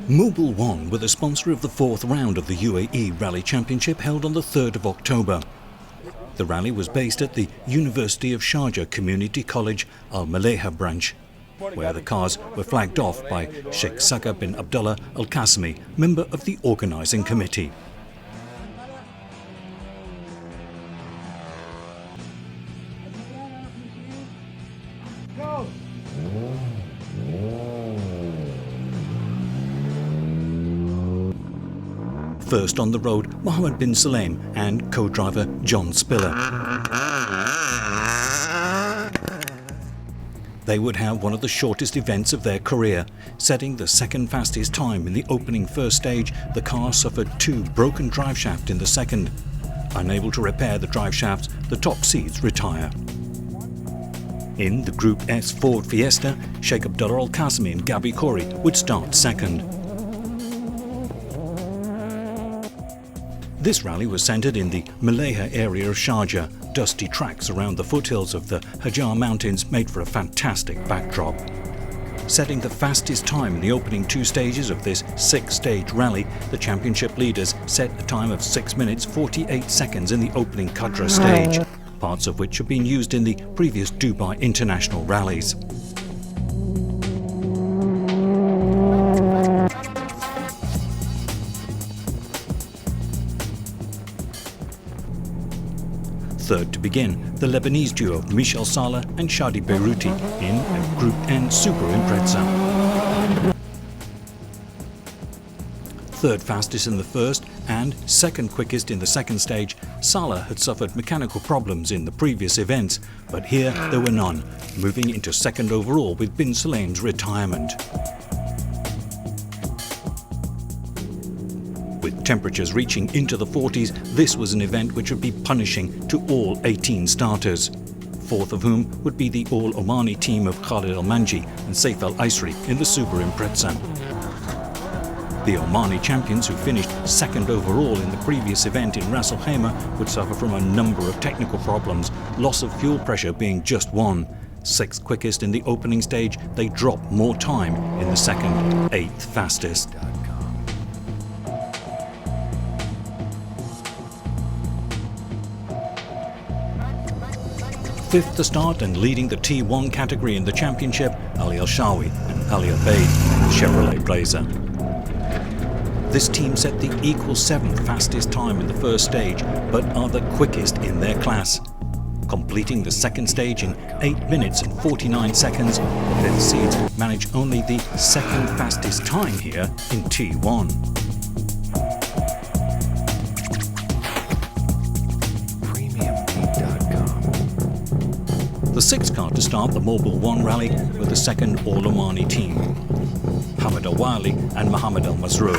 Mobil1 were the sponsor of the fourth round of the UAE Rally Championship held on the 3rd of October. The rally was based at the University of Sharjah Community College Al Maleha branch, where the cars were flagged off by Sheikh Saka bin Abdullah Al Qasimi, member of the organising committee. First on the road, Mohammed bin Salem and co-driver John Spiller. They would have one of the shortest events of their career. Setting the second fastest time in the opening first stage, the car suffered 2 broken drive shafts in the second. Unable to repair the drive shafts, the top seeds retire. In the Group S Ford Fiesta, Sheikh Abdullah Al Qasimi and Gabi Khoury would start second. This rally was centred in the Maleha area of Sharjah. Dusty tracks around the foothills of the Hajar Mountains made for a fantastic backdrop. Setting the fastest time in the opening 2 stages of this 6-stage rally, the championship leaders set a time of 6 minutes 48 seconds in the opening Qadra stage, parts of which have been used in the previous Dubai International rallies. Third to begin, the Lebanese duo Michel Salah and Shadi Beiruti in a Group N Super Impreza. Third fastest in the first and second quickest in the second stage, Salah had suffered mechanical problems in the previous events, but here there were none, moving into second overall with bin Salem's retirement. With temperatures reaching into the 40s, this was an event which would be punishing to all 18 starters, 4th of whom would be the all-Omani team of Khalid Al-Manji and Saif Al-Aisri in the Super Impreza. The Omani champions, who finished second overall in the previous event in Ras Al Khaimah, would suffer from a number of technical problems, loss of fuel pressure being just one. 6th quickest in the opening stage, they dropped more time in the second, 8th fastest. 5th to start and leading the T1 category in the championship, Ali Al-Shawi and Ali Al-Baid, Chevrolet Blazer. This team set the equal 7th fastest time in the first stage, but are the quickest in their class. Completing the second stage in 8 minutes and 49 seconds, the 5th seeds manage only the 2nd fastest time here in T1. The 6th car to start the Mobil1 Rally were the 2nd All-Omani team, Hamad Al-Wali and Mohammed Al-Masroor.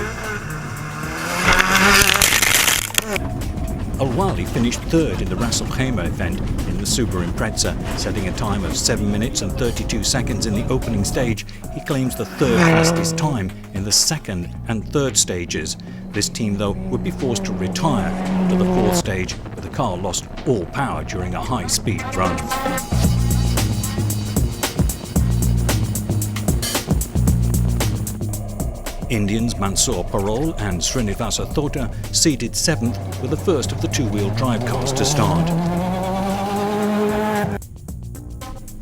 Al-Wali finished 3rd in the Ras Al Khaimah event in the Super Impreza, setting a time of 7 minutes and 32 seconds in the opening stage. He claims the 3rd fastest time in the 2nd and 3rd stages. This team, though, would be forced to retire to the 4th stage, where the car lost all power during a high-speed run. Indians Mansoor Parol and Srinivasa Thota seeded 7th, were the first of the 2-wheel drive cars to start.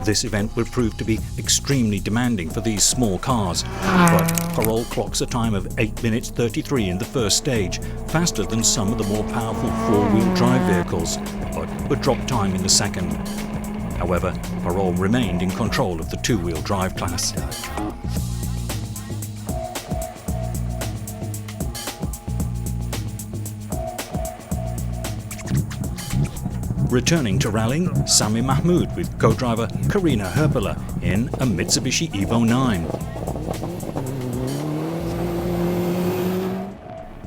This event will prove to be extremely demanding for these small cars, but Parol clocks a time of 8 minutes 33 in the first stage, faster than some of the more powerful 4-wheel drive vehicles, but would drop time in the second. However, Parol remained in control of the 2-wheel drive class. Returning to rallying, Sami Mahmood with co-driver Karina Herpela in a Mitsubishi Evo 9.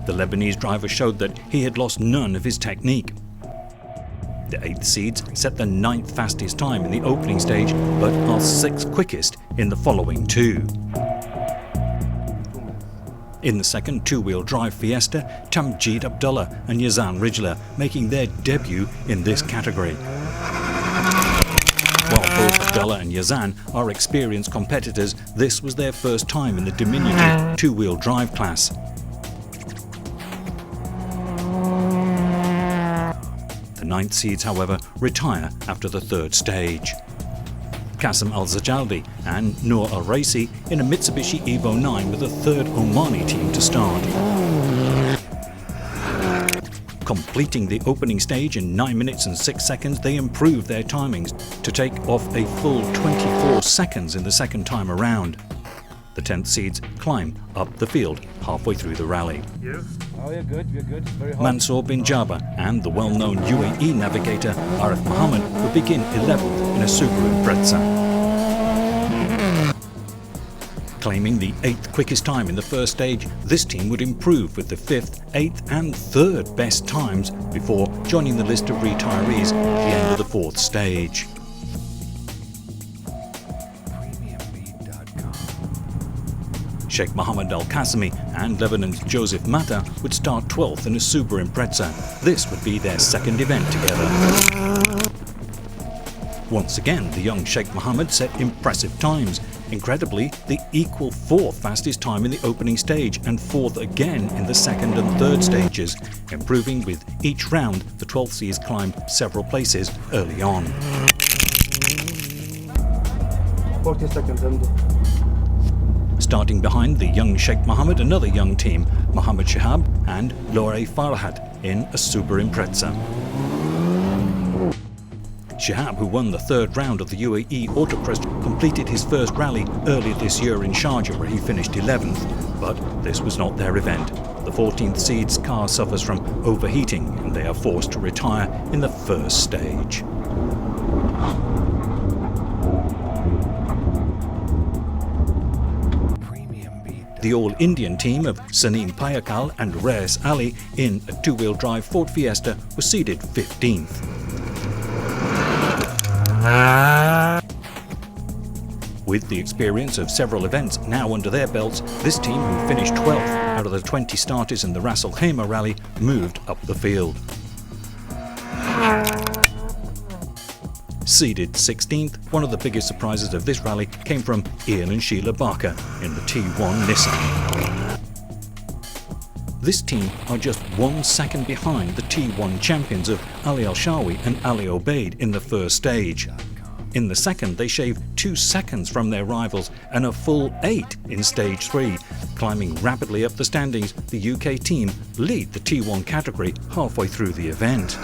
The Lebanese driver showed that he had lost none of his technique. The 8th seeds set the 9th fastest time in the opening stage, but are 6th quickest in the following 2. In the second 2-wheel drive Fiesta, Tamjid Abdullah and Yazan Rijla making their debut in this category. While both Abdullah and Yazan are experienced competitors, this was their first time in the diminutive two-wheel drive class. The 9th seeds, however, retire after the 3rd stage. Qasim Al-Zajalbi and Noor Al-Raisi in a Mitsubishi Evo 9 with a 3rd Omani team to start. Completing the opening stage in 9 minutes and 6 seconds, they improved their timings to take off a full 24 seconds in the second time around. The 10th seeds climb up the field halfway through the rally. Oh, you're good, you're good. Very hot. Mansour bin Jaba and the well-known UAE navigator Arif Mohammed would begin 11th in a Subaru Impreza. Claiming the 8th quickest time in the first stage, this team would improve with the 5th, 8th and 3rd best times before joining the list of retirees at the end of the 4th stage. Sheikh Mohammed Al-Qasimi and Lebanon's Joseph Mata would start 12th in a Subaru Impreza. This would be their 2nd event together. Once again, the young Sheikh Mohammed set impressive times. Incredibly, the equal 4th fastest time in the opening stage and 4th again in the 2nd and 3rd stages. Improving with each round, the 12th seeds climbed several places early on. 40 seconds and... Starting behind the young Sheikh Mohammed, another young team, Mohammed Shihab and Lore Farhat in a Subaru Impreza. Shihab, who won the 3rd round of the UAE Autocross, completed his first rally earlier this year in Sharjah, where he finished 11th, but this was not their event. The 14th seed's car suffers from overheating and they are forced to retire in the 1st stage. The all-Indian team of Saneem Payakal and Reyes Ali in a two-wheel drive Ford Fiesta was seeded 15th. With the experience of several events now under their belts, this team, who finished 12th out of the 20 starters in the Ras Al Khaimah rally, moved up the field. Seeded 16th, one of the biggest surprises of this rally came from Ian and Sheila Barker in the T1 Nissan. This team are just 1 second behind the T1 champions of Ali Al-Shawi and Ali Obaid in the 1st stage. In the 2nd, they shave 2 seconds from their rivals and a full 8 in stage 3. Climbing rapidly up the standings, the UK team lead the T1 category halfway through the event.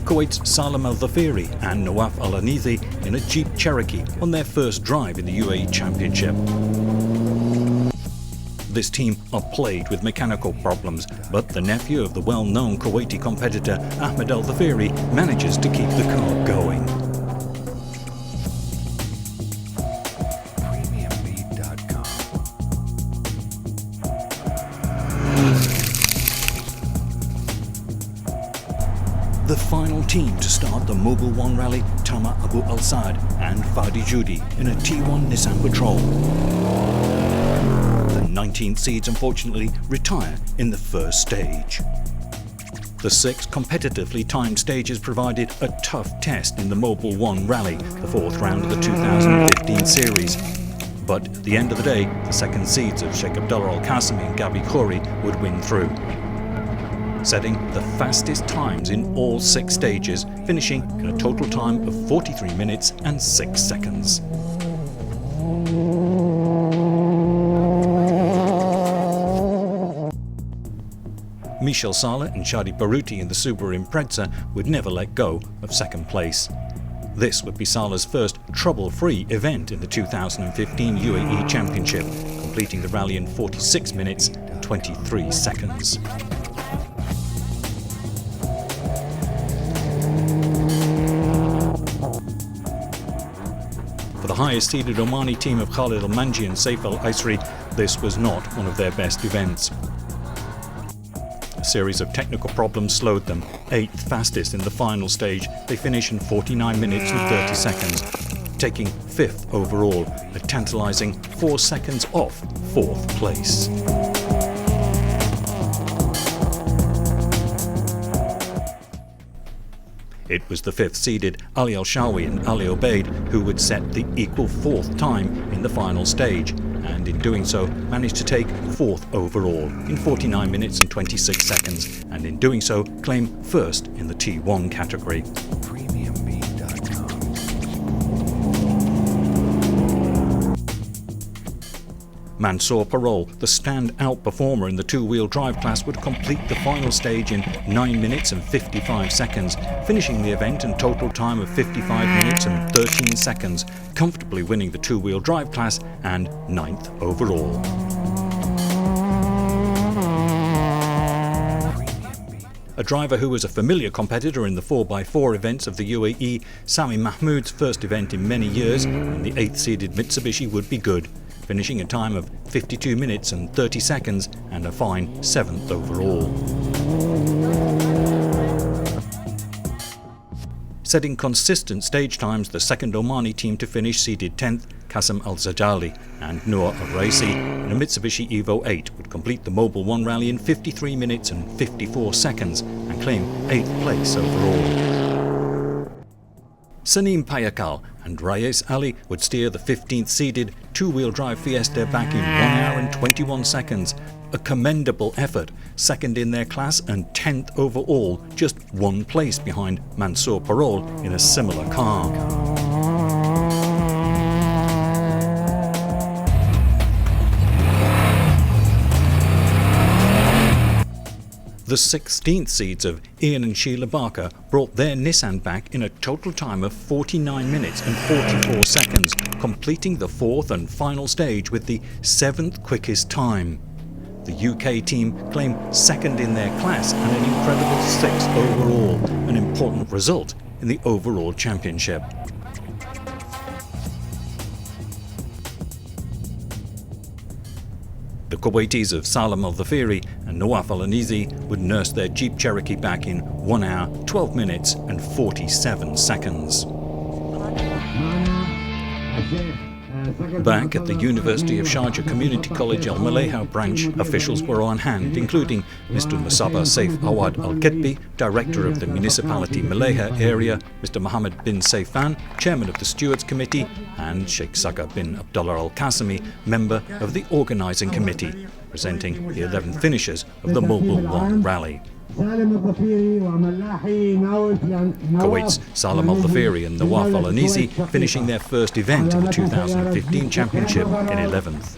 Kuwait's Salam Al-Dhafiri and Nawaf Al-Anithi in a Jeep Cherokee on their first drive in the UAE Championship. This team are plagued with mechanical problems, but the nephew of the well-known Kuwaiti competitor Ahmed Al-Dhafiri manages to keep the car going. The final team to start the Mobil1 Rally, Tama Abu Al-Saad and Fadi Judi in a T1 Nissan Patrol. The 19th seeds unfortunately retire in the 1st stage. The 6 competitively timed stages provided a tough test in the Mobil1 Rally, the 4th round of the 2015 series. But at the end of the day, the 2nd seeds of Sheikh Abdullah Al-Qasimi and Gabi Khoury would win through, setting the fastest times in all 6 stages, finishing in a total time of 43 minutes and 6 seconds. Michel Saleh and Shadi Baruti in the Subaru Impreza would never let go of 2nd place. This would be Saleh's first trouble-free event in the 2015 UAE Championship, completing the rally in 46 minutes and 23 seconds. For the highest-seeded Omani team of Khalid Al-Manji and Saif Al-Aisri, this was not one of their best events. A series of technical problems slowed them. 8th fastest in the final stage, they finish in 49 minutes and 30 seconds, taking 5th overall, a tantalizing 4 seconds off 4th place. It was the fifth-seeded Ali Al-Shawi and Ali Obaid who would set the equal fourth time in the final stage, and in doing so managed to take fourth overall in 49 minutes and 26 seconds, and in doing so claim first in the T1 category. Mansour Parol, the standout performer in the two-wheel drive class, would complete the final stage in 9 minutes and 55 seconds, finishing the event in total time of 55 minutes and 13 seconds, comfortably winning the two-wheel drive class and 9th overall. A driver who was a familiar competitor in the 4x4 events of the UAE, Sami Mahmoud's first event in many years, and the 8th-seeded Mitsubishi would be good, finishing a time of 52 minutes and 30 seconds and a fine 7th overall. Setting consistent stage times, the second Omani team to finish seeded 10th, Qasim Al-Zajali and Noor Al-Raisi in a Mitsubishi Evo 8 would complete the Mobil1 Rally in 53 minutes and 54 seconds and claim 8th place overall. Sanim Payakal and Rayes Ali would steer the 15th-seeded two-wheel drive Fiesta back in 1 hour and 21 seconds. A commendable effort, second in their class and 10th overall, just 1 place behind Mansour Parol in a similar car. The 16th seeds of Ian and Sheila Barker brought their Nissan back in a total time of 49 minutes and 44 seconds, completing the 4th and final stage with the 7th quickest time. The UK team claimed 2nd in their class and an incredible 6th overall, an important result in the overall championship. The Kuwaitis of Salam Al-Dhafiri and Nawaf Al-Anizi would nurse their Jeep Cherokee back in 1 hour, 12 minutes and 47 seconds. Back at the University of Sharjah Community College Al Malayha branch, officials were on hand, including Mr. Musaba Saif Awad Al Ketbi, Director of the Municipality Malayha area, Mr. Mohammed bin Saifan, Chairman of the Stewards Committee, and Sheikh Saga bin Abdullah Al Qasimi, Member of the Organising Committee, presenting the 11 finishers of the Mobil1 Rally. Kuwait's Salam Al-Dhafiri and Nawaf Al-Anizi finishing their first event in the 2015 championship in 11th.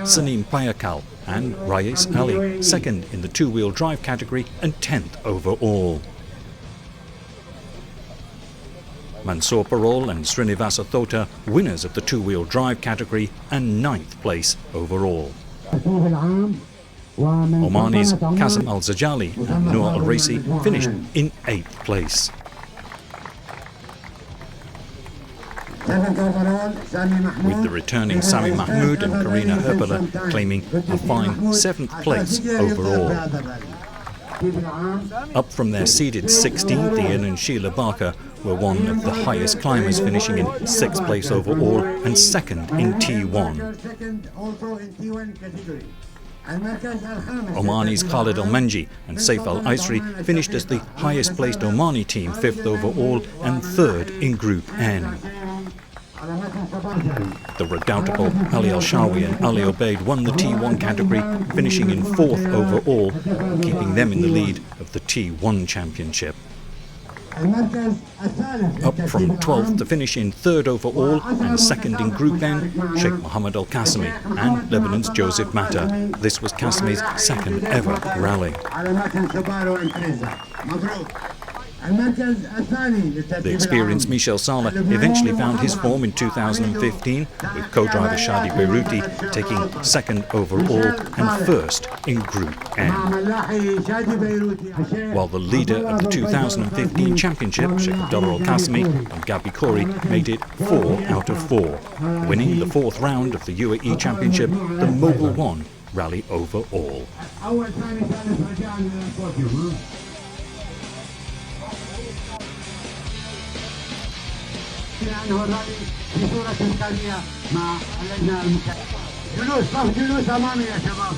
Sanim Payakal and Rayes Ali second in the two-wheel drive category and 10th overall. Mansour Parol and Srinivasa Thota winners of the two-wheel drive category and 9th place overall. Omani's Qasim Al-Zajali and Noor Al-Raisi finished in 8th place. With the returning Sami Mahmoud and Karina Herbala claiming a fine 7th place overall. Up from their seeded 16th, Ian and Sheila Barker were one of the highest climbers, finishing in 6th place overall and 2nd in T1. Omani's Khalid Al-Manji and Saif Al-Aisri finished as the highest placed Omani team, 5th overall and 3rd in Group N. The redoubtable Ali Al-Shawi and Ali Obaid won the T1 category, finishing in 4th overall, keeping them in the lead of the T1 championship. Up from 12th to finish in 3rd overall and 2nd in Group N, Sheikh Mohammed Al Qasimi and Lebanon's Joseph Matta. This was Qasimi's 2nd ever rally. The experienced Michel Saleh eventually found his form in 2015, with co-driver Shadi Beiruti taking 2nd overall and 1st in Group N. While the leader of the 2015 championship, Sheikh Abdullah Al Qasimi and Gabi Khori, made it 4 out of 4, winning the 4th round of the UAE championship, the Mobil1 Rally overall. عنه الرأي بصورة مثالية مع اللجنة المكافئة. جلوس أمامي يا شباب.